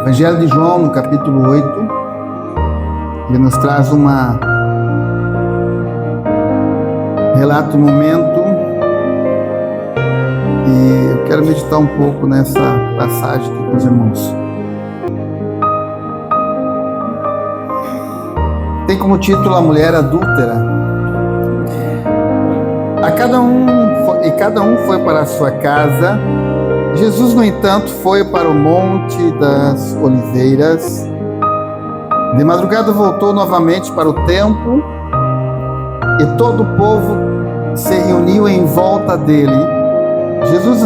Evangelho de João, no capítulo 8, ele nos traz relato um momento, e eu quero meditar um pouco nessa passagem aqui com os irmãos. Tem como título A Mulher Adúltera. Cada um foi para a sua casa. Jesus, no entanto, foi para o Monte das Oliveiras. De madrugada voltou novamente para o templo, e todo o povo se reuniu em volta dele. Jesus,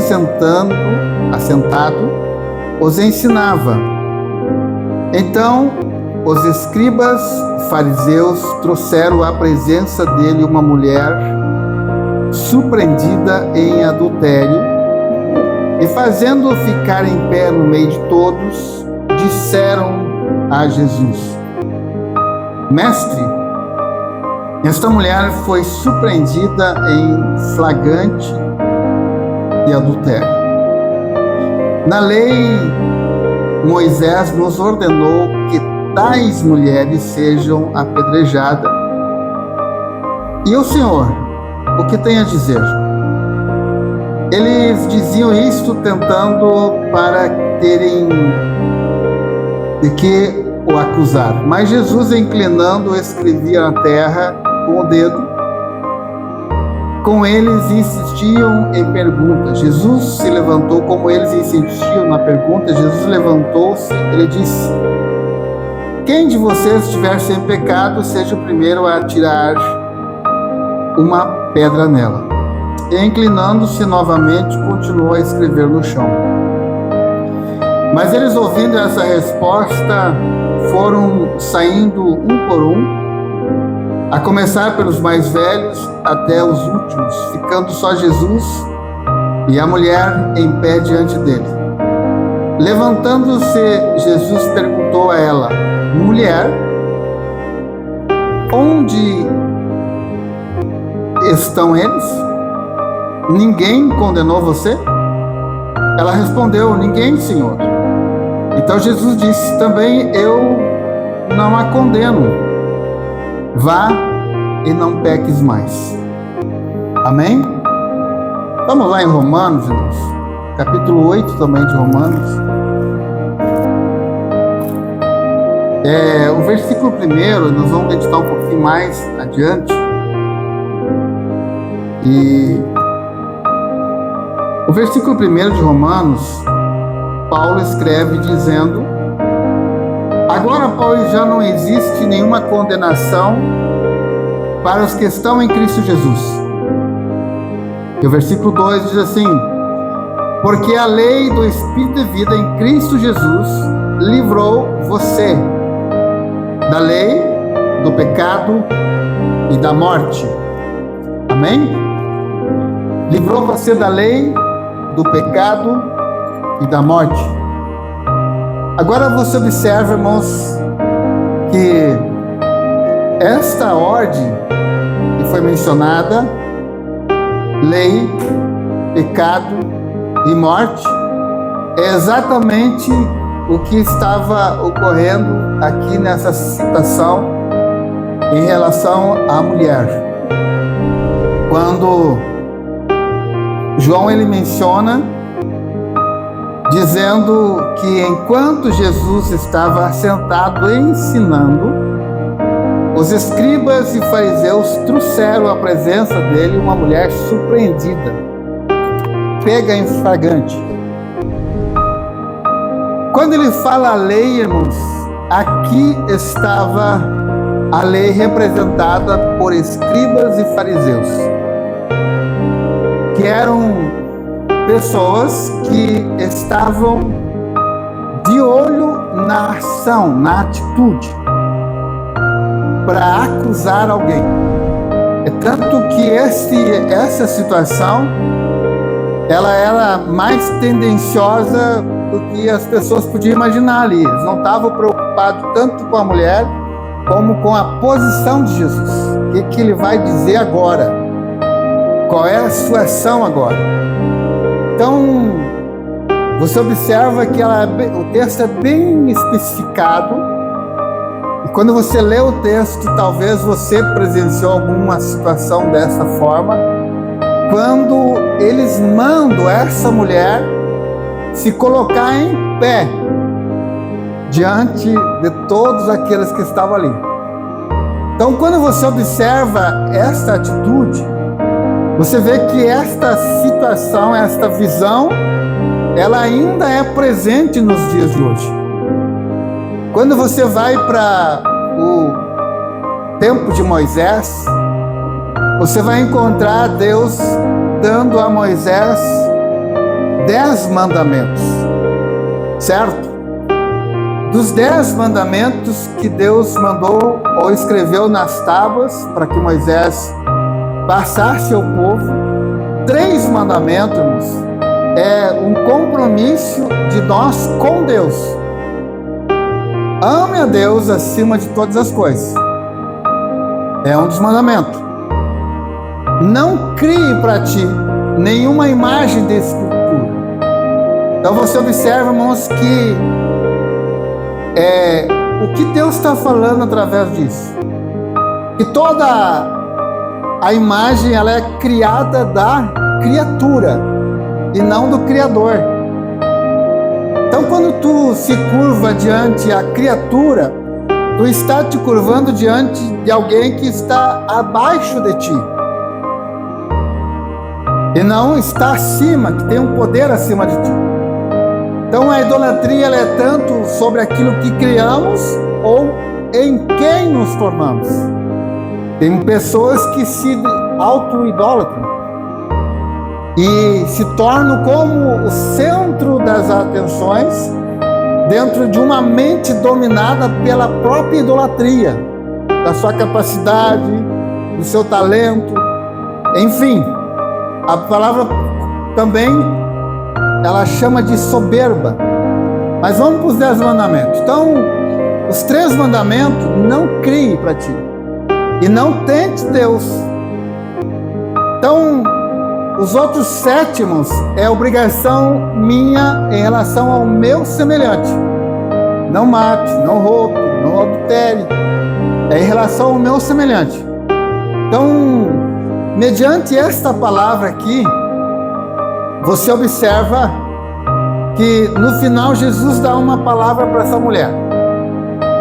assentado, os ensinava. Então, os escribas fariseus trouxeram à presença dele uma mulher surpreendida em adultério, e fazendo-o ficar em pé no meio de todos, disseram a Jesus: Mestre, esta mulher foi surpreendida em flagrante de adultério. Na lei, Moisés nos ordenou que tais mulheres sejam apedrejadas. E o Senhor, o que tem a dizer? Eles diziam isto tentando para terem de que o acusar. Mas Jesus, inclinando, escrevia na terra com o dedo. Com eles insistiam em perguntas. Jesus se levantou, como eles insistiam na pergunta, Jesus levantou-se, ele disse: Quem de vocês estiver sem pecado, seja o primeiro a atirar uma pedra nela. E inclinando-se novamente, continuou a escrever no chão. Mas eles, ouvindo essa resposta, foram saindo um por um, a começar pelos mais velhos até os últimos, ficando só Jesus e a mulher em pé diante dele. Levantando-se, Jesus perguntou a ela: Mulher, onde estão eles? Ninguém condenou você? Ela respondeu: Ninguém, Senhor. Então Jesus disse: Também eu não a condeno. Vá e não peques mais. Amém? Vamos lá em Romanos, irmãos. Capítulo 8 também de Romanos. O versículo 1, nós vamos meditar um pouquinho mais adiante. E o versículo 1 de Romanos, Paulo escreve dizendo: Agora, pois, já não existe nenhuma condenação para os que estão em Cristo Jesus. E o versículo 2 diz assim: Porque a lei do Espírito de vida em Cristo Jesus livrou você da lei, do pecado e da morte. Amém? Livrou você da lei, do pecado e da morte. Agora você observa, irmãos, que esta ordem que foi mencionada, lei, pecado e morte, é exatamente o que estava ocorrendo aqui nessa citação em relação à mulher. Quando João ele menciona, dizendo que enquanto Jesus estava sentado ensinando, os escribas e fariseus trouxeram à presença dele uma mulher surpreendida, pega em flagrante. Quando ele fala a lei, irmãos, aqui estava a lei representada por escribas e fariseus, que eram pessoas que estavam de olho na ação, na atitude, para acusar alguém. É tanto que essa situação, ela era mais tendenciosa do que as pessoas podiam imaginar ali. Eles não estavam preocupados tanto com a mulher, como com a posição de Jesus. O que ele vai dizer agora? Qual é a sua ação agora? Então, você observa que o texto é bem especificado. E quando você lê o texto, talvez você presenciou alguma situação dessa forma, quando eles mandam essa mulher se colocar em pé diante de todos aqueles que estavam ali. Então, quando você observa esta atitude, você vê que esta situação, esta visão, ela ainda é presente nos dias de hoje. Quando você vai para o tempo de Moisés, você vai encontrar Deus dando a Moisés 10 mandamentos, certo? Dos 10 mandamentos que Deus mandou ou escreveu nas tábuas para que Moisés passasse ao povo, 3 mandamentos é um compromisso de nós com Deus. Ame a Deus acima de todas as coisas. É um dos mandamentos. Não crie para ti nenhuma imagem de escultura. Então você observa, irmãos, que o que Deus está falando através disso? Que toda a imagem ela é criada da criatura e não do Criador. Então, quando tu se curva diante a criatura, tu está te curvando diante de alguém que está abaixo de ti e não está acima, que tem um poder acima de ti. Então, a idolatria ela é tanto sobre aquilo que criamos ou em quem nos tornamos. Tem pessoas que se auto-idolatram e se tornam como o centro das atenções dentro de uma mente dominada pela própria idolatria, da sua capacidade, do seu talento, enfim. A palavra também ela chama de soberba. Mas vamos para os 10 mandamentos. Então, os 3 mandamentos, não crie para ti e não tente Deus. Então, os outros 7 é obrigação minha em relação ao meu semelhante. Não mate, não roube, não adultere. É em relação ao meu semelhante. Então, mediante esta palavra aqui, você observa que no final Jesus dá uma palavra para essa mulher.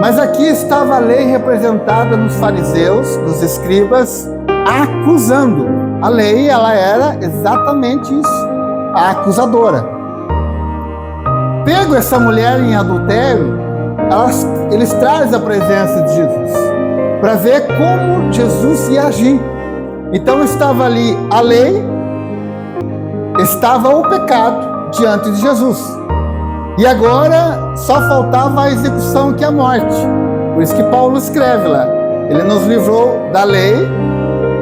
Mas aqui estava a lei representada nos fariseus, nos escribas, acusando. A lei, ela era exatamente isso, a acusadora. Pego essa mulher em adultério, eles trazem a presença de Jesus, para ver como Jesus ia agir. Então estava ali a lei, estava o pecado diante de Jesus. E agora só faltava a execução, que é a morte. Por isso que Paulo escreve lá, ele nos livrou da lei,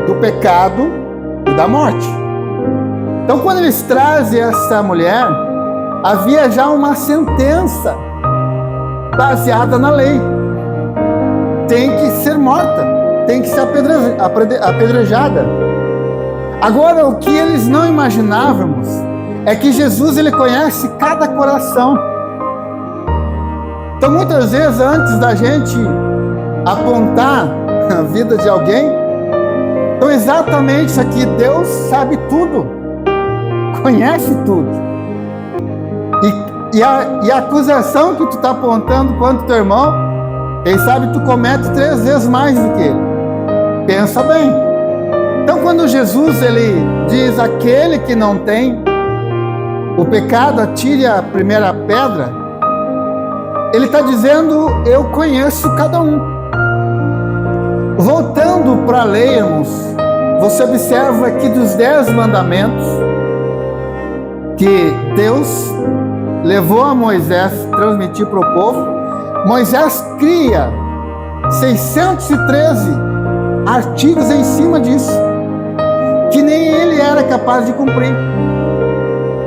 do pecado e da morte. Então, quando eles trazem essa mulher, havia já uma sentença baseada na lei. Tem que ser morta, tem que ser apedrejada. Agora, o que eles não imaginávamos é que Jesus, ele conhece cada coração. Então, muitas vezes, antes da gente apontar a vida de alguém, então exatamente isso aqui, Deus sabe tudo, conhece tudo. E a acusação que tu está apontando contra o teu irmão, quem sabe tu comete 3 vezes mais do que ele. Pensa bem. Então, quando Jesus ele diz, aquele que não tem o pecado, atire a primeira pedra, ele está dizendo, eu conheço cada um. Voltando para a lei, irmãos, você observa que dos 10 mandamentos que Deus levou a Moisés transmitir para o povo, Moisés cria 613 artigos em cima disso, que nem ele era capaz de cumprir.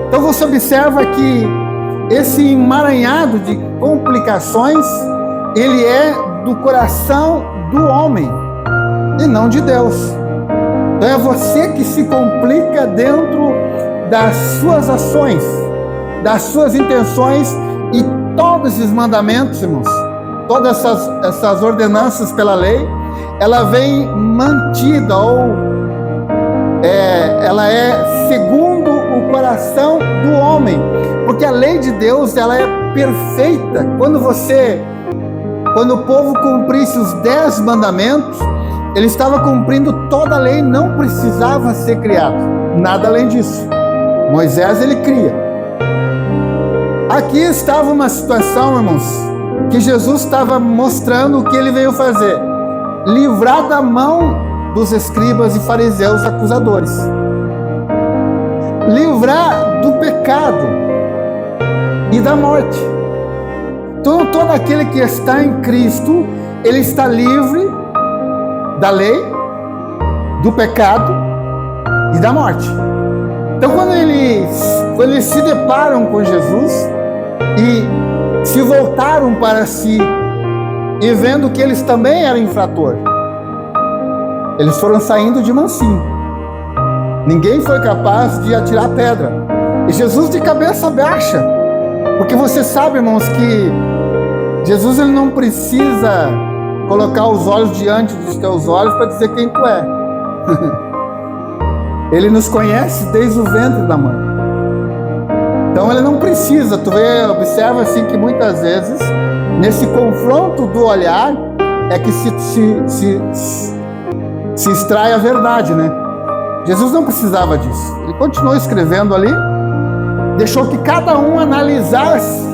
Então você observa que esse emaranhado de complicações, ele é do coração do homem e não de Deus. Então é você que se complica dentro das suas ações, das suas intenções, e todos esses mandamentos, irmãos, todas essas ordenanças pela lei, ela vem mantida, ou ela é segundo o coração do homem, porque a lei de Deus, ela é perfeita. Quando o povo cumprisse os 10 mandamentos, ele estava cumprindo toda a lei, não precisava ser criado nada além disso. Moisés, ele cria. Aqui estava uma situação, irmãos, que Jesus estava mostrando o que ele veio fazer: livrar da mão dos escribas e fariseus acusadores, livrar do pecado e da morte. Então, todo aquele que está em Cristo, ele está livre da lei, do pecado e da morte. Então, quando eles se deparam com Jesus e se voltaram para si, e vendo que eles também eram infratores, eles foram saindo de mansinho. Ninguém foi capaz de atirar pedra. E Jesus, de cabeça baixa, porque você sabe, irmãos, que Jesus, ele não precisa colocar os olhos diante dos teus olhos para dizer quem tu é. Ele nos conhece desde o ventre da mãe. Então ele não precisa. Tu observa assim que muitas vezes, nesse confronto do olhar, é que se extrai a verdade, né? Jesus não precisava disso. Ele continuou escrevendo ali, deixou que cada um analisasse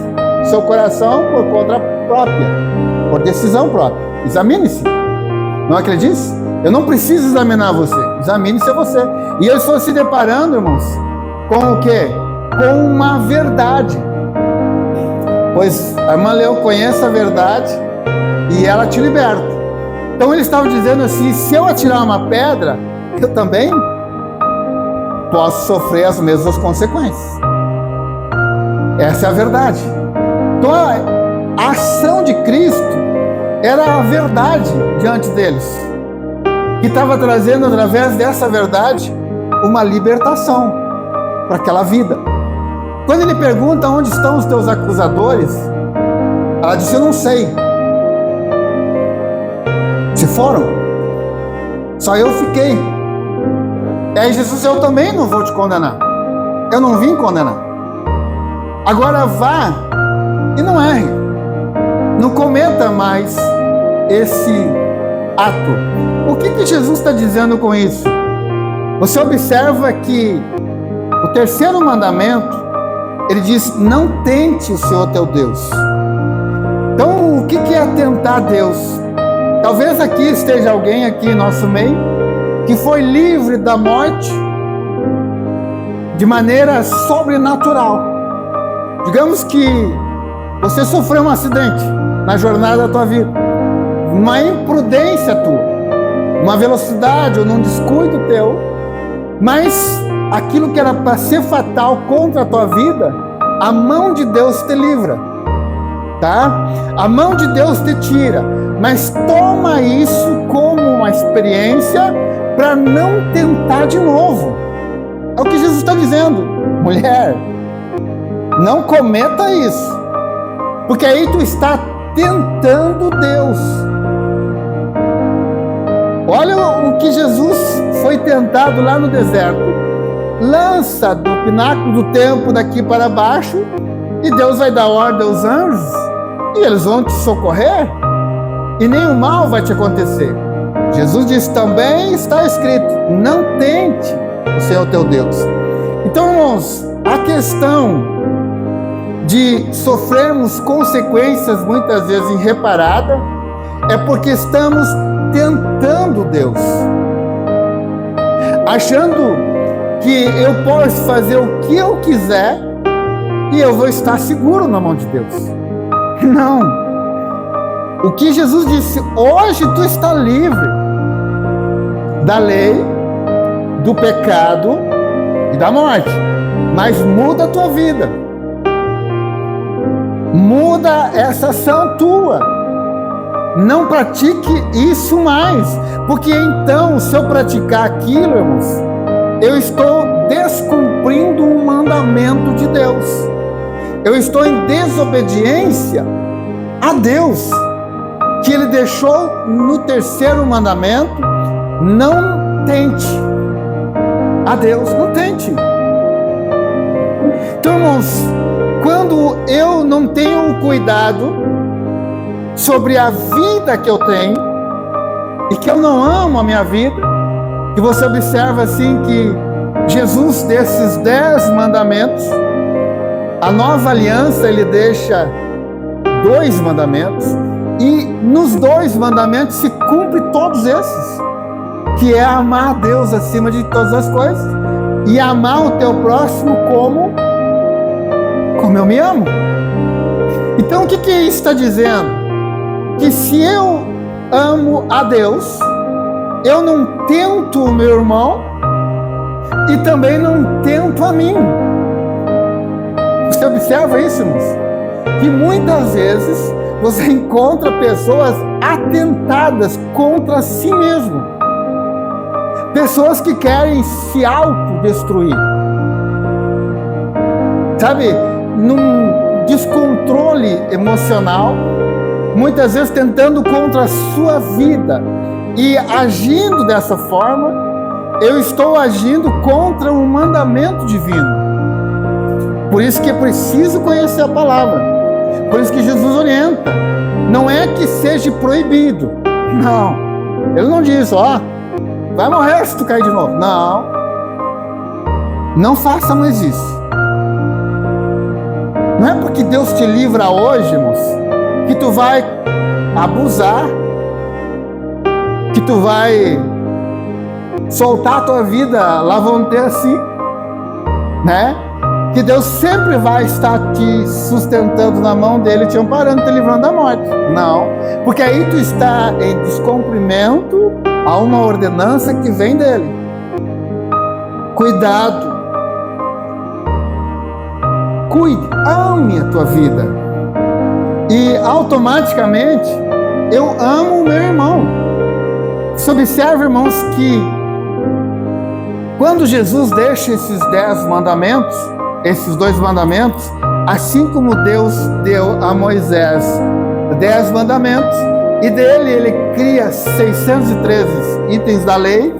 seu coração por conta própria, por decisão própria. Examine-se. Não acredite? Eu não preciso examinar você. Examine-se a você. E eles foram se deparando, irmãos, com o quê? Com uma verdade. Pois a irmã Leu conhece a verdade e ela te liberta. Então eles estavam dizendo assim: se eu atirar uma pedra, eu também posso sofrer as mesmas consequências. Essa é a verdade. Então a ação de Cristo era a verdade diante deles, que estava trazendo através dessa verdade uma libertação para aquela vida. Quando ele pergunta onde estão os teus acusadores, ela disse: eu não sei. Se foram, só eu fiquei. E aí Jesus: eu também não vou te condenar, eu não vim condenar. Agora vá e não erre, não cometa mais esse ato. O que Jesus está dizendo com isso? Você observa que o terceiro mandamento, ele diz: não tente o Senhor teu Deus. Então, o que é tentar a Deus? Talvez aqui esteja alguém aqui em nosso meio que foi livre da morte de maneira sobrenatural. Digamos que você sofreu um acidente na jornada da tua vida, uma imprudência tua, uma velocidade ou num descuido teu, mas aquilo que era para ser fatal contra a tua vida, a mão de Deus te livra, tá? A mão de Deus te tira, mas toma isso como uma experiência para não tentar de novo. É o que Jesus está dizendo: mulher, não cometa isso, porque aí tu está tentando Deus. Olha o que Jesus foi tentado lá no deserto: lança do pináculo do templo daqui para baixo, e Deus vai dar ordem aos anjos, e eles vão te socorrer, e nenhum mal vai te acontecer. Jesus disse: também está escrito, não tente o Senhor teu Deus. Então, irmãos, a questão de sofrermos consequências muitas vezes irreparadas é porque estamos tentando Deus, achando que eu posso fazer o que eu quiser e eu vou estar seguro na mão de Deus. Não. O que Jesus disse: hoje tu está livre da lei, do pecado e da morte, mas muda a tua vida, muda essa ação tua, não pratique isso mais, porque então, se eu praticar aquilo, irmãos, eu estou descumprindo um mandamento de Deus. eu estou em desobediência a Deus, que Ele deixou no terceiro mandamento: não tente a Deus, não tente. Então, irmãos, quando eu não tenho cuidado sobre a vida que eu tenho, e que eu não amo a minha vida, que você observa assim que Jesus, desses 10 mandamentos, a nova aliança, Ele deixa 2 mandamentos, e nos 2 mandamentos se cumpre todos esses, que é amar a Deus acima de todas as coisas, e amar o teu próximo como eu me amo. Então o que isso está dizendo? Que se eu amo a Deus, eu não tento o meu irmão e também não tento a mim. Você observa isso, irmãos? Que muitas vezes você encontra pessoas atentadas contra si mesmo, pessoas que querem se autodestruir, sabe, num descontrole emocional, muitas vezes tentando contra a sua vida, e agindo dessa forma, eu estou agindo contra um mandamento divino. Por isso que é preciso conhecer a palavra, por isso que Jesus orienta. Não é que seja proibido, não, Ele não diz, vai morrer se tu cair de novo. Não faça mais isso. Não é porque Deus te livra hoje, irmãos, que tu vai abusar, que tu vai soltar a tua vida, lá vão ter assim, né? Que Deus sempre vai estar te sustentando na mão dele, te amparando, te livrando da morte. Não, porque aí tu está em descumprimento a uma ordenança que vem dele. Cuidado. Cuide, ame a tua vida. E automaticamente eu amo o meu irmão. Você observa, irmãos, que quando Jesus deixa esses 10 mandamentos, esses 2 mandamentos, assim como Deus deu a Moisés 10 mandamentos, e dele ele cria 613 itens da lei,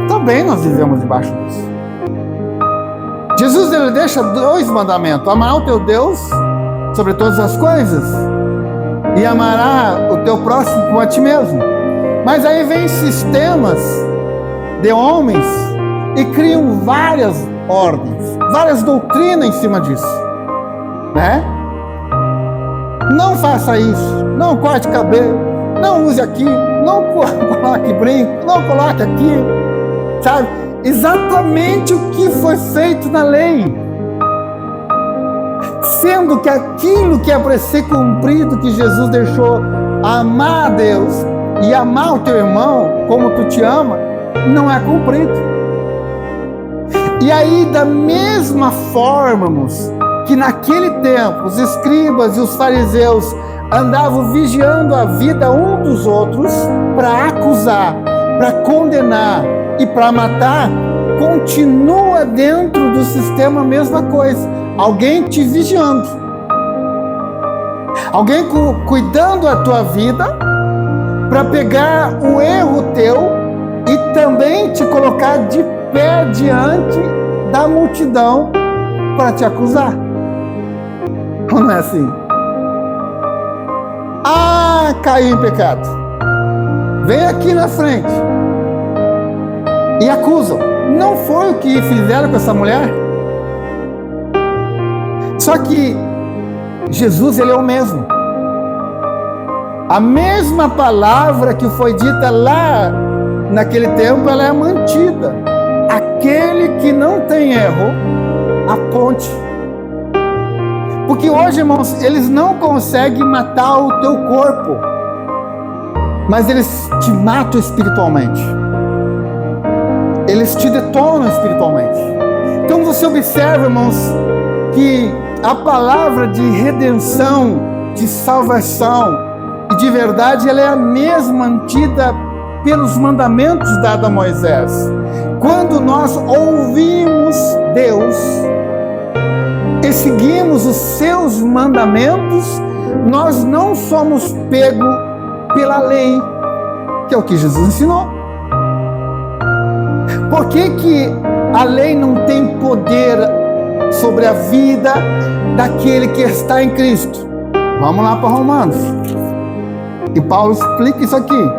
também nós vivemos debaixo disso. Jesus, ele deixa 2 mandamentos: amar o teu Deus sobre todas as coisas e amará o teu próximo como a ti mesmo. Mas aí vem sistemas de homens e criam várias ordens, várias doutrinas em cima disso, né? Não faça isso, não corte cabelo, não use aquilo, não coloque brinco, não coloque aquilo, sabe? Exatamente o que foi feito na lei, sendo que aquilo que é para ser cumprido, que Jesus deixou, amar a Deus e amar o teu irmão como tu te ama, não é cumprido. E aí, da mesma forma, irmãos, que naquele tempo os escribas e os fariseus andavam vigiando a vida um dos outros para acusar, para condenar e para matar, continua dentro do sistema a mesma coisa. Alguém te vigiando, alguém cuidando da tua vida para pegar o erro teu e também te colocar de pé diante da multidão para te acusar. Ou não é assim? Caiu em pecado, vem aqui na frente e acusam. Não foi o que fizeram com essa mulher? Só que Jesus, ele é o mesmo. A mesma palavra que foi dita lá naquele tempo, ela é mantida. Aquele que não tem erro, aponte. Porque hoje, irmãos, eles não conseguem matar o teu corpo, mas eles te matam espiritualmente. Eles te detonam espiritualmente. Então você observa, irmãos, que a palavra de redenção, de salvação e de verdade, ela é a mesma mantida pelos mandamentos dados a Moisés. Quando nós ouvimos Deus, porque seguimos os seus mandamentos, nós não somos pegos pela lei, que é o que Jesus ensinou. Por que a lei não tem poder sobre a vida daquele que está em Cristo? Vamos lá para Romanos. E Paulo explica isso aqui.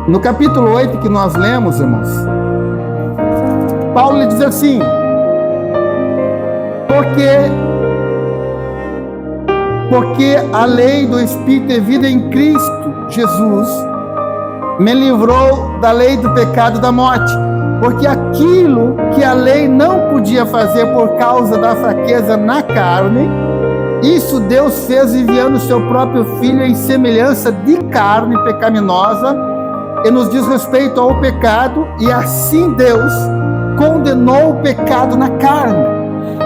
No capítulo 8 que nós lemos, irmãos, Paulo lhe diz assim: porque a lei do Espírito e vida em Cristo Jesus me livrou da lei do pecado e da morte, porque aquilo que a lei não podia fazer por causa da fraqueza na carne, isso Deus fez enviando o seu próprio Filho em semelhança de carne pecaminosa, e nos diz respeito ao pecado, e assim Deus condenou o pecado na carne.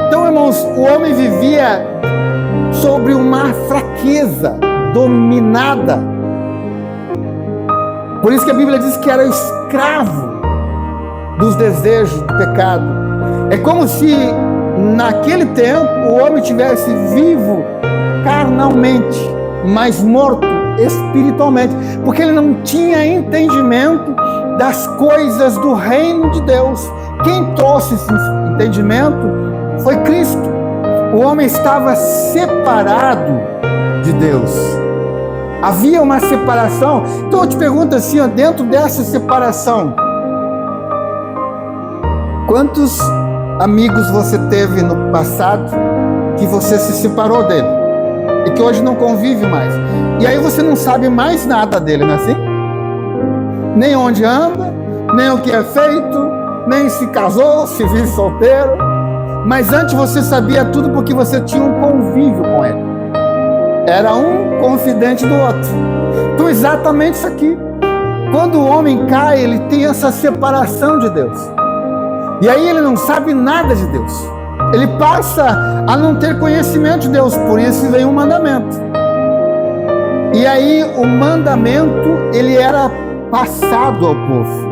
Então, irmãos, o homem vivia sobre uma fraqueza dominada. Por isso que a Bíblia diz que era escravo dos desejos do pecado. É como se naquele tempo o homem tivesse vivo carnalmente, mas morto espiritualmente, porque ele não tinha entendimento das coisas do reino de Deus. Quem trouxe esse entendimento foi Cristo. O homem estava separado de Deus. Havia uma separação. Então eu te pergunto assim, ó, dentro dessa separação, quantos amigos você teve no passado que você se separou dele e que hoje não convive mais? E aí você não sabe mais nada dele, não é assim? Nem onde anda, nem o que é feito, nem se casou, se vive solteiro. Mas antes você sabia tudo porque você tinha um convívio com ele. Era um confidente do outro. Então exatamente isso aqui. Quando o homem cai, ele tem essa separação de Deus. E aí ele não sabe nada de Deus. Ele passa a não ter conhecimento de Deus. Por isso vem um mandamento. E aí o mandamento, ele era passado ao povo.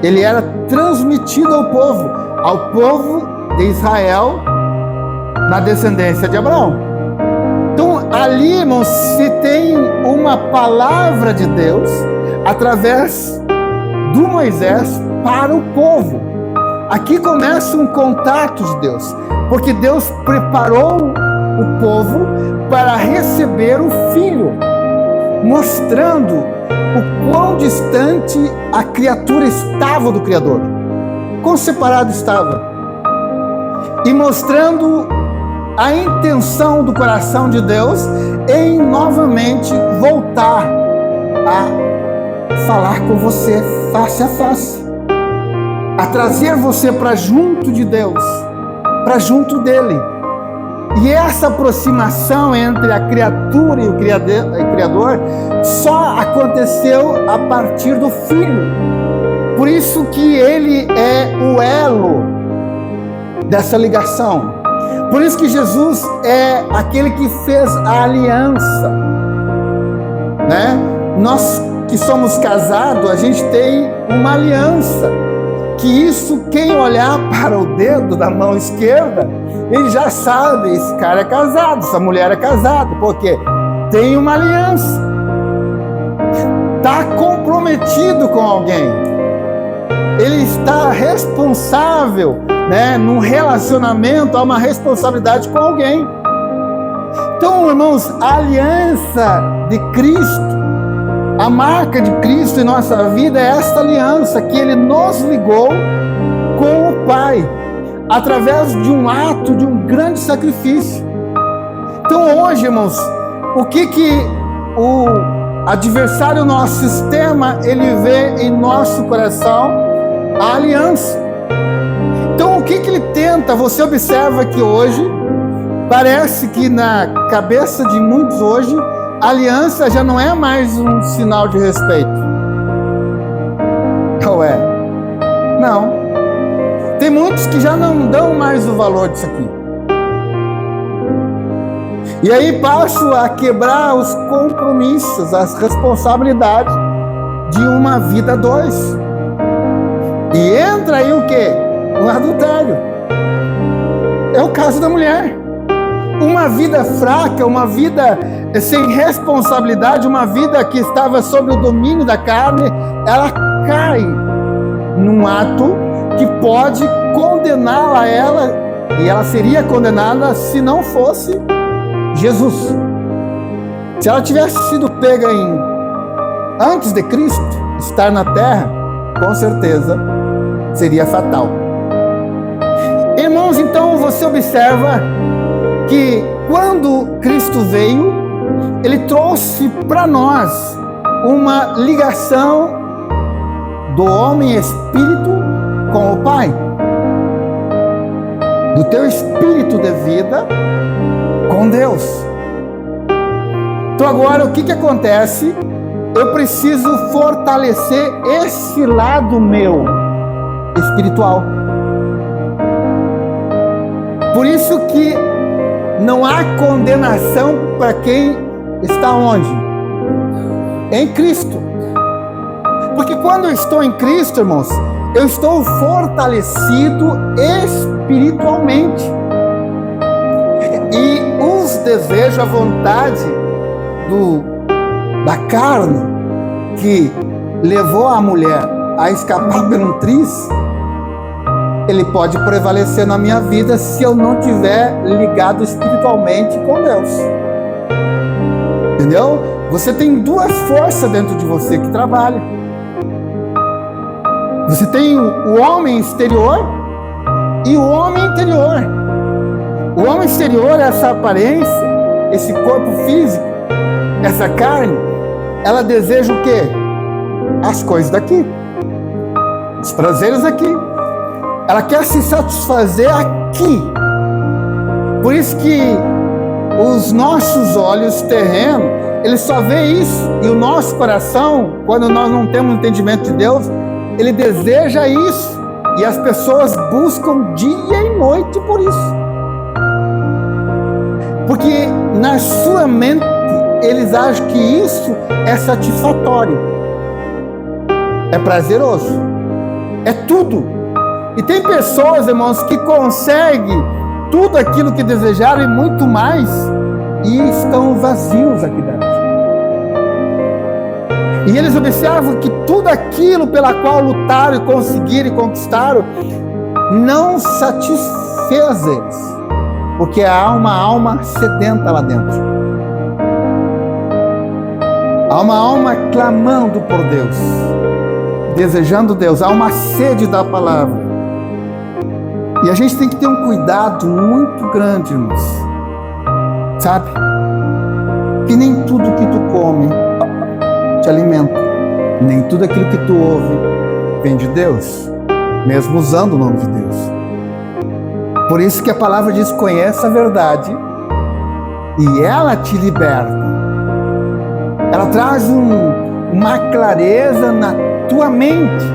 Ele era transmitido ao povo de Israel, na descendência de Abraão. Então ali, irmãos, se tem uma palavra de Deus através do Moisés para o povo. Aqui começa um contato de Deus, porque Deus preparou o povo para receber o Filho, mostrando o quão distante a criatura estava do Criador, quão separado estava, e mostrando a intenção do coração de Deus em novamente voltar a falar com você face a face, a trazer você para junto de Deus, para junto dele. E essa aproximação entre a criatura e o Criador só aconteceu a partir do Filho. Por isso que ele é o elo dessa ligação. Por isso que Jesus é aquele que fez a aliança, né? Nós que somos casados, a gente tem uma aliança, que isso, quem olhar para o dedo da mão esquerda, ele já sabe, esse cara é casado, essa mulher é casada, porque tem uma aliança, está comprometido com alguém, ele está responsável, né? Num relacionamento há uma responsabilidade com alguém. Então, irmãos, a aliança de Cristo, a marca de Cristo em nossa vida é esta aliança que Ele nos ligou com o Pai, através de um ato, de um grande sacrifício. Então hoje, irmãos, o que o adversário, nosso sistema, ele vê em nosso coração? A aliança. Então o que ele tenta? Você observa que hoje, parece que na cabeça de muitos hoje, a aliança já não é mais um sinal de respeito. Não é? Não. Tem muitos que já não dão mais o valor disso aqui. E aí passam a quebrar os compromissos, as responsabilidades de uma vida a dois. E entra aí o quê? O adultério. É o caso da mulher. Uma vida fraca, uma vida sem responsabilidade, uma vida que estava sob o domínio da carne, ela cai num ato que pode condená-la a ela, e ela seria condenada se não fosse Jesus. Se ela tivesse sido pega antes de Cristo estar na terra, com certeza seria fatal. Irmãos, então você observa que quando Cristo veio, Ele trouxe para nós uma ligação do homem espírito com o Pai, do teu espírito de vida com Deus. Então agora o que acontece? Eu preciso fortalecer esse lado meu espiritual. Por isso que não há condenação para quem está onde? Em Cristo. Porque quando eu estou em Cristo, irmãos, eu estou fortalecido espiritualmente. E os desejos, a vontade da carne que levou a mulher a escapar pelo triz, ele pode prevalecer na minha vida se eu não estiver ligado espiritualmente com Deus. Entendeu? Você tem duas forças dentro de você que trabalham. Você tem o homem exterior e o homem interior. O homem exterior é essa aparência, esse corpo físico, essa carne. Ela deseja o quê? As coisas daqui, os prazeres aqui. Ela quer se satisfazer aqui. Por isso que os nossos olhos terrenos, eles só veem isso. E o nosso coração, quando nós não temos entendimento de Deus, ele deseja isso. E as pessoas buscam dia e noite por isso. Porque na sua mente, eles acham que isso é satisfatório. É prazeroso. É tudo. E tem pessoas, irmãos, que conseguem tudo aquilo que desejaram e muito mais, e estão vazios aqui dentro. E eles observam que tudo aquilo pela qual lutaram e conseguiram e conquistaram não satisfez eles, porque há uma alma sedenta lá dentro. Há uma alma clamando por Deus, desejando Deus. Há uma sede da palavra. E a gente tem que ter um cuidado muito grande, irmãos. Sabe? Que nem tudo que tu come te alimenta. Nem tudo aquilo que tu ouve vem de Deus, mesmo usando o nome de Deus. Por isso que a palavra diz: conhece a verdade e ela te liberta. Ela traz uma clareza na tua mente.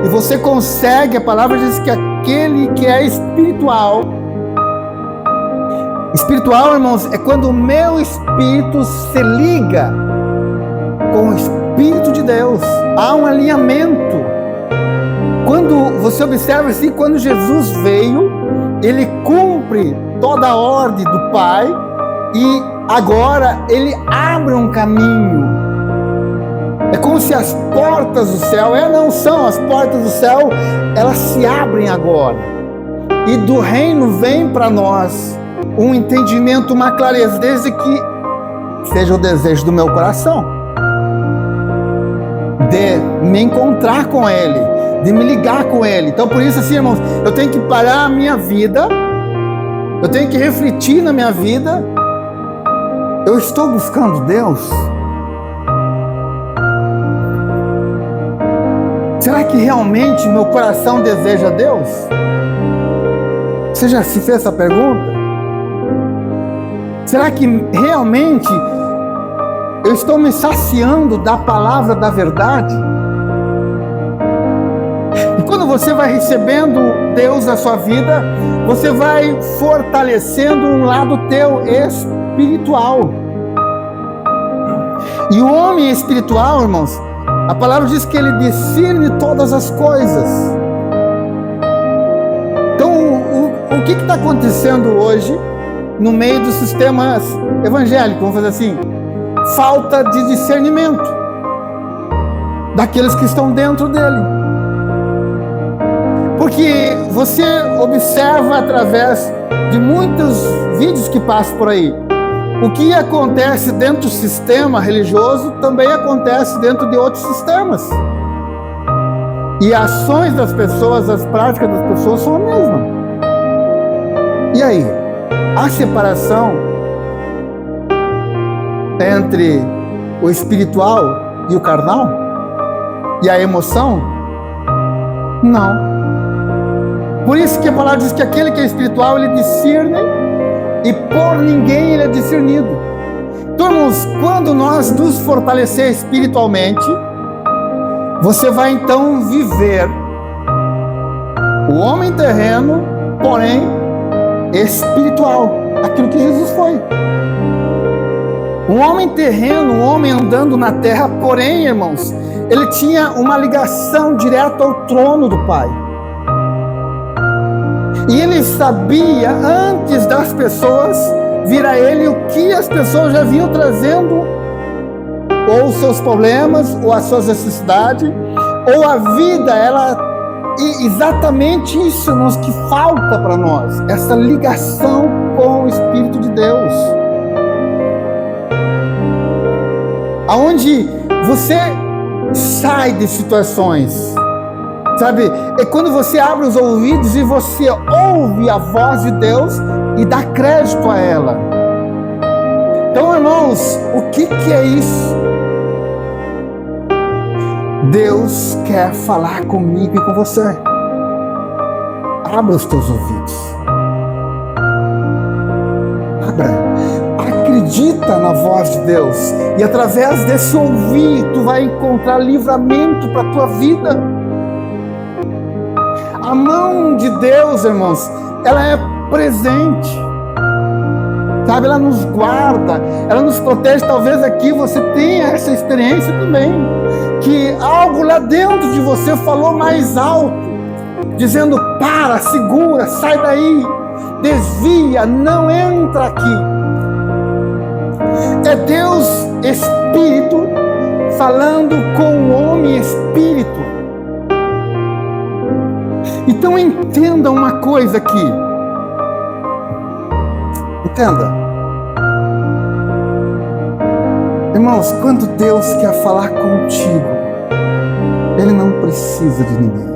E você consegue, a palavra diz que aquele que é espiritual, irmãos, é quando o meu espírito se liga com o Espírito de Deus. Há um alinhamento. Quando você observa assim, quando Jesus veio, ele cumpre toda a ordem do Pai e agora ele abre um caminho. É como se as portas do céu, não são as portas do céu, elas se abrem agora. E do reino vem para nós um entendimento, uma clareza, desde que seja o desejo do meu coração, de me encontrar com Ele, de me ligar com Ele. Então por isso assim, irmãos, eu tenho que parar a minha vida, eu tenho que refletir na minha vida. Eu estou buscando Deus? Será que realmente meu coração deseja Deus? Você já se fez essa pergunta? Será que realmente eu estou me saciando da palavra da verdade? E quando você vai recebendo Deus na sua vida, você vai fortalecendo um lado teu espiritual. E o homem espiritual, irmãos, a palavra diz que ele discerne todas as coisas. Então o que está acontecendo hoje no meio dos sistemas evangélicos? Vamos fazer assim: falta de discernimento daqueles que estão dentro dele. Porque você observa através de muitos vídeos que passam por aí, o que acontece dentro do sistema religioso também acontece dentro de outros sistemas. E as ações das pessoas, as práticas das pessoas são a mesma. E aí? A separação entre o espiritual e o carnal? E a emoção? Não. Por isso que a palavra diz que aquele que é espiritual, ele discerne, e por ninguém ele é discernido. Então, irmãos, quando nós nos fortalecer espiritualmente, você vai então viver o homem terreno, porém espiritual, aquilo que Jesus foi. Um homem terreno, um homem andando na terra, porém, irmãos, ele tinha uma ligação direta ao trono do Pai. E ele sabia, antes das pessoas vir a ele, o que as pessoas já vinham trazendo, ou os seus problemas, ou as suas necessidades, ou a vida, e exatamente isso, irmãos, que falta para nós, essa ligação com o Espírito de Deus. Aonde você sai de situações, sabe? É quando você abre os ouvidos e você ouve a voz de Deus e dá crédito a ela. Então, irmãos, o que é isso? Deus quer falar comigo e com você. Abra os teus ouvidos. Abra. Acredita na voz de Deus. E através desse ouvir, tu vai encontrar livramento para a tua vida. A mão de Deus, irmãos, ela é presente. Sabe, ela nos guarda, ela nos protege. Talvez aqui você tenha essa experiência também, que algo lá dentro de você falou mais alto, dizendo: para, segura, sai daí, desvia, não entra aqui. É Deus Espírito falando com o homem Espírito. Então entenda uma coisa aqui. Entenda. Irmãos, quando Deus quer falar contigo, Ele não precisa de ninguém.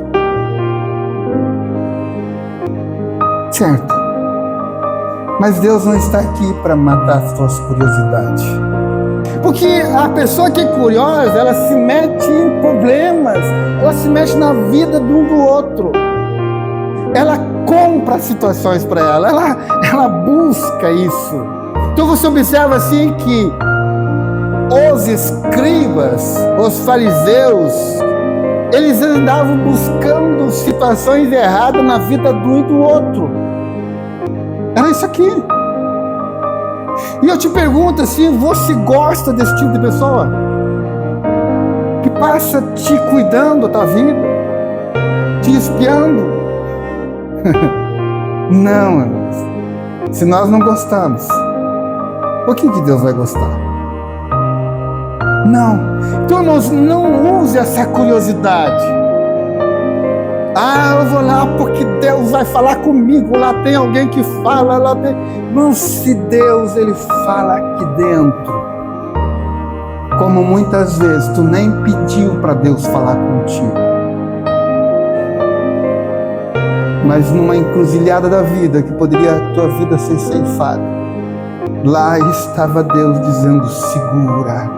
Certo? Mas Deus não está aqui para matar as tuas curiosidades. Porque a pessoa que é curiosa, ela se mete em problemas, ela se mete na vida de um do outro. Ela compra situações para ela busca isso. Então você observa assim que os escribas, os fariseus, eles andavam buscando situações erradas na vida de um e do outro. Era isso aqui. E eu te pergunto assim, você gosta desse tipo de pessoa? Que passa te cuidando da tua vida? Te espiando? Não, irmãos. Se nós não gostamos, o que Deus vai gostar? Não. Então, irmãos, não use essa curiosidade. Eu vou lá porque Deus vai falar comigo. Lá tem alguém que fala, lá tem... Não, se Deus, Ele fala aqui dentro. Como muitas vezes tu nem pediu para Deus falar contigo. Mas numa encruzilhada da vida, que poderia a tua vida ser ceifada, lá estava Deus dizendo: segura,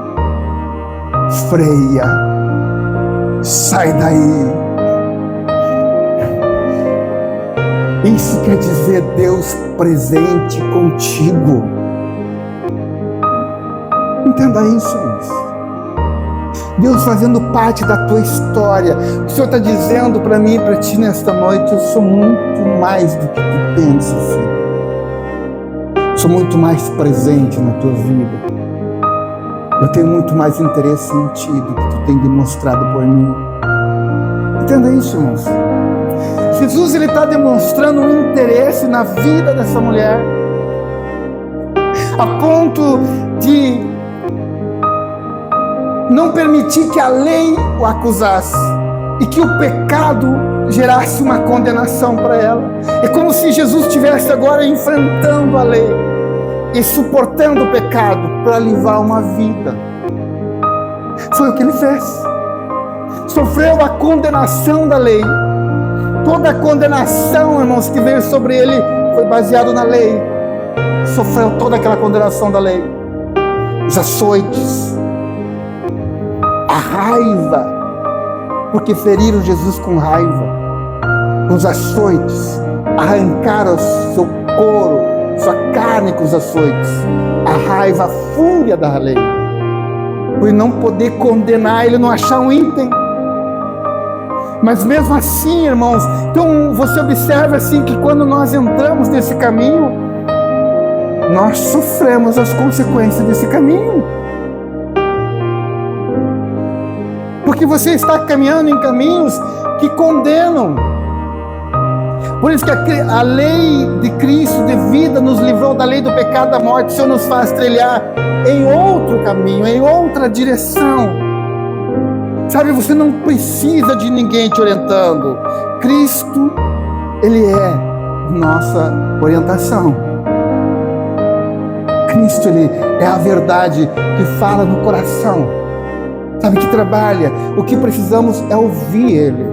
freia, sai daí. Isso quer dizer Deus presente contigo. Entenda isso, irmãos. Deus fazendo parte da tua história. O Senhor está dizendo para mim e para ti nesta noite: eu sou muito mais do que tu pensa, filho. Sou muito mais presente na tua vida. Eu tenho muito mais interesse em ti do que tu tem demonstrado por mim. Entenda isso, irmãos. Jesus ele está demonstrando um interesse na vida dessa mulher, a ponto de não permitir que a lei o acusasse e que o pecado gerasse uma condenação para ela. É como se Jesus estivesse agora enfrentando a lei e suportando o pecado para livrar uma vida. Foi o que ele fez. Sofreu a condenação da lei. Toda a condenação, irmãos, que veio sobre ele foi baseado na lei. Sofreu toda aquela condenação da lei. Os açoites, a raiva, porque feriram Jesus com raiva. Os açoites, arrancaram seu couro, sua carne com os açoites. A raiva, a fúria da lei, por não poder condenar, ele não achar um item. Mas mesmo assim, irmãos, então você observa assim que quando nós entramos nesse caminho, nós sofremos as consequências desse caminho. Porque você está caminhando em caminhos que condenam. Por isso que a lei de Cristo de vida nos livrou da lei do pecado e da morte. O Senhor nos faz trilhar em outro caminho, em outra direção. Sabe, você não precisa de ninguém te orientando. Cristo, Ele é nossa orientação. Cristo, Ele é a verdade que fala no coração. Sabe, que trabalha. O que precisamos é ouvir Ele.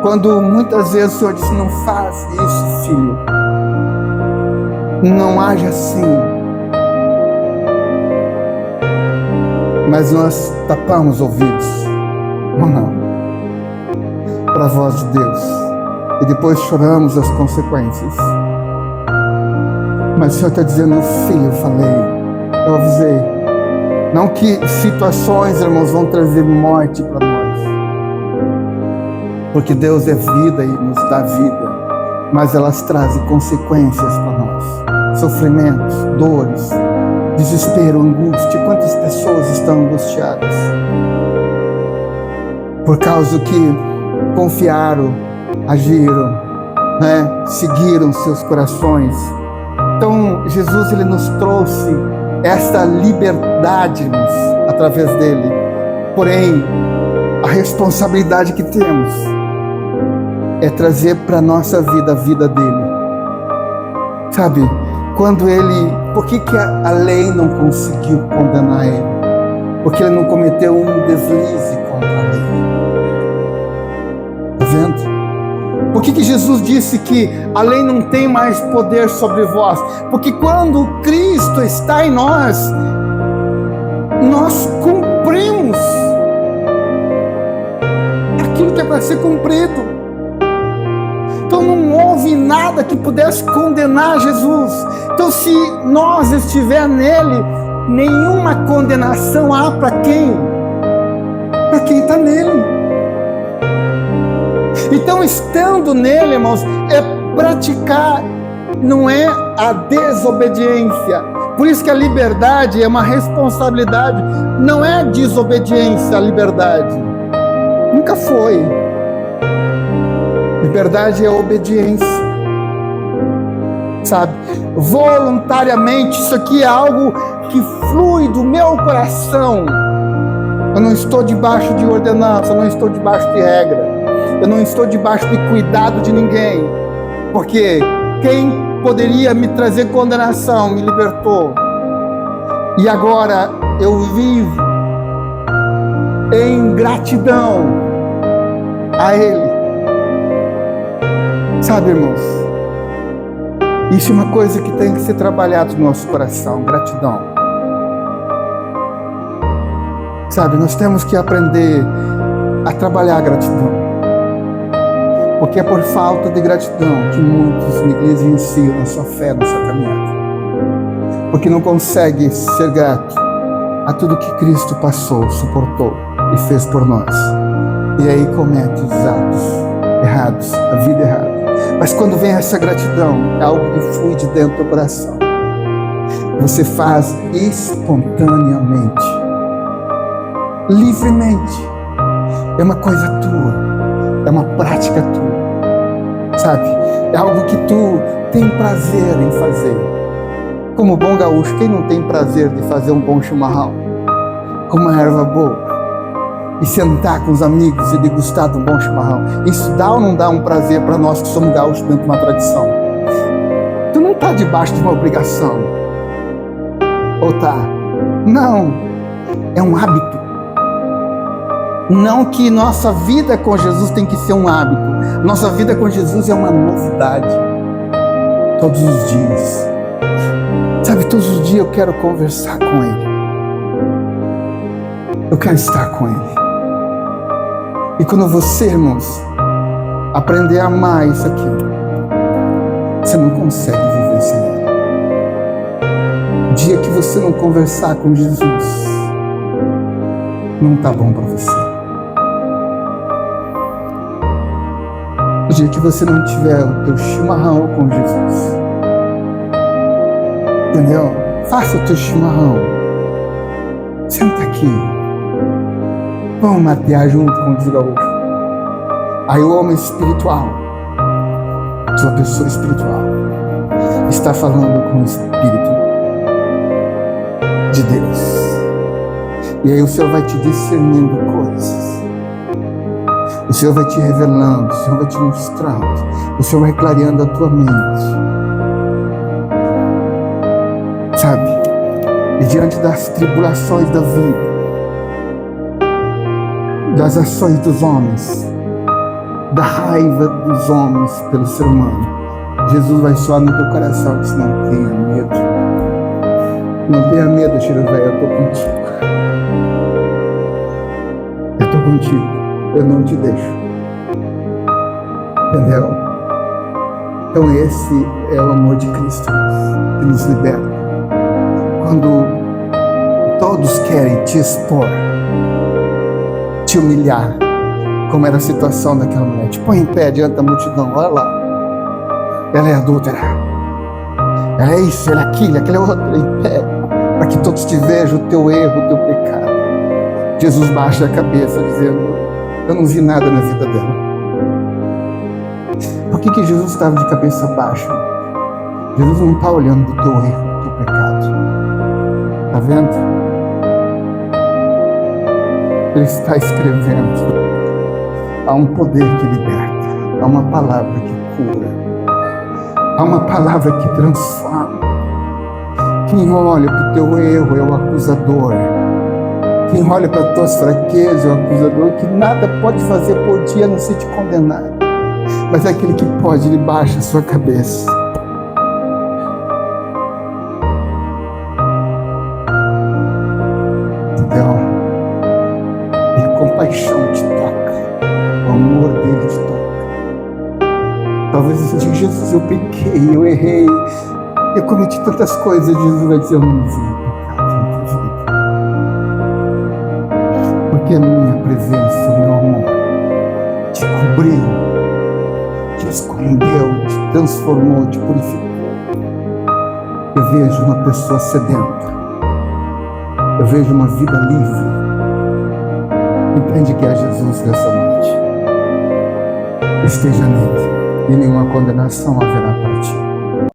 Quando muitas vezes o Senhor diz, não faz isso, filho. Não age assim. Mas nós tapamos ouvidos, ou não, para a voz de Deus, e depois choramos as consequências. Mas o Senhor está dizendo, filho, eu falei, eu avisei. Não que situações, irmãos, vão trazer morte para nós, porque Deus é vida e nos dá vida, mas elas trazem consequências para nós, sofrimentos, dores, desespero, angústia. Quantas pessoas estão angustiadas por causa que confiaram, agiram, seguiram seus corações. Então Jesus, ele nos trouxe esta liberdade, irmãos, através dele. Porém, a responsabilidade que temos é trazer para a nossa vida a vida dele. Sabe, quando ele... Por que a lei não conseguiu condenar ele? Porque ele não cometeu um deslize contra a lei. Está vendo? Por que Jesus disse que a lei não tem mais poder sobre vós? Porque quando Cristo está em nós, nós cumprimos aquilo que é para ser cumprido. Então não houve nada que pudesse condenar Jesus. Então se nós estiver nele, nenhuma condenação há para quem? Para quem está nele. Então estando nele, irmãos, é praticar, não é a desobediência. Por isso que a liberdade é uma responsabilidade, não é desobediência a liberdade. Nunca foi. Liberdade é obediência, sabe? Voluntariamente, isso aqui é algo que flui do meu coração. Eu não estou debaixo de ordenança, eu não estou debaixo de regra, eu não estou debaixo de cuidado de ninguém, porque quem poderia me trazer condenação me libertou, e agora eu vivo em gratidão a Ele. Sabe, irmãos, isso é uma coisa que tem que ser trabalhada no nosso coração, gratidão. Sabe, nós temos que aprender a trabalhar a gratidão, porque é por falta de gratidão que muitos negligenciam a sua fé, na sua caminhada, porque não conseguem ser grato a tudo que Cristo passou, suportou e fez por nós, e aí comete os atos errados, a vida errada. Mas quando vem essa gratidão, é algo que flui de dentro do coração. Você faz espontaneamente, livremente. É uma coisa tua, é uma prática tua. sabe? É algo que tu tem prazer em fazer. Como bom gaúcho, quem não tem prazer de fazer um bom chimarrão? Com uma erva boa. E sentar com os amigos e degustar de um bom chimarrão. Isso dá ou não dá um prazer para nós que somos gaúchos dentro de uma tradição? Tu não está debaixo de uma obrigação. Ou tá? Não. É um hábito. Não que nossa vida com Jesus tem que ser um hábito. Nossa vida com Jesus é uma novidade. Todos os dias. Sabe, todos os dias eu quero conversar com Ele. Eu quero estar com Ele. E quando você, irmãos, aprender a amar isso aqui, você não consegue viver sem Ele. O dia que você não conversar com Jesus, não tá bom para você. O dia que você não tiver o teu chimarrão com Jesus, entendeu? Faça o teu chimarrão. Senta aqui. Vamos matear junto com os gaúchos. Aí o homem espiritual, sua pessoa espiritual, está falando com o Espírito de Deus. E aí o Senhor vai te discernindo coisas. O Senhor vai te revelando, o Senhor vai te mostrando, o Senhor vai clareando a tua mente. Sabe? E diante das tribulações da vida, das ações dos homens, da raiva dos homens pelo ser humano, Jesus vai soar no teu coração e diz: não tenha medo. Não tenha medo, Chiruvé, eu estou contigo. Eu estou contigo. Eu não te deixo. Entendeu? Então esse é o amor de Cristo que nos liberta. Quando todos querem te expor, te humilhar, como era a situação daquela mulher. Te põe em pé diante da multidão, olha lá. Ela é adúltera. Ela é isso, ela é aquilo, aquela é outra, em pé, para que todos te vejam o teu erro, o teu pecado. Jesus baixa a cabeça dizendo: eu não vi nada na vida dela. Por que Jesus estava de cabeça baixa? Jesus não está olhando do teu erro, do teu pecado. Está vendo? Ele está escrevendo. Há um poder que liberta. Há uma palavra que cura. Há uma palavra que transforma. Quem olha para o teu erro é o acusador. Quem olha para as tuas fraquezas é o acusador, que nada pode fazer por ti a não ser te condenar. Mas é aquele que pode, ele baixa a sua cabeça. Então, e a compaixão te toca, o amor dele te toca. Talvez você diga: Jesus, eu pequei, eu errei, eu cometi tantas coisas. Jesus vai dizer: eu não vi pecado na tua vida. Porque a minha presença, o meu amor, te cobriu, te escondeu, te transformou, te purificou. Eu vejo uma pessoa sedenta. Eu vejo uma vida livre. Entende que é Jesus nessa noite. Esteja nele e nenhuma condenação haverá para ti.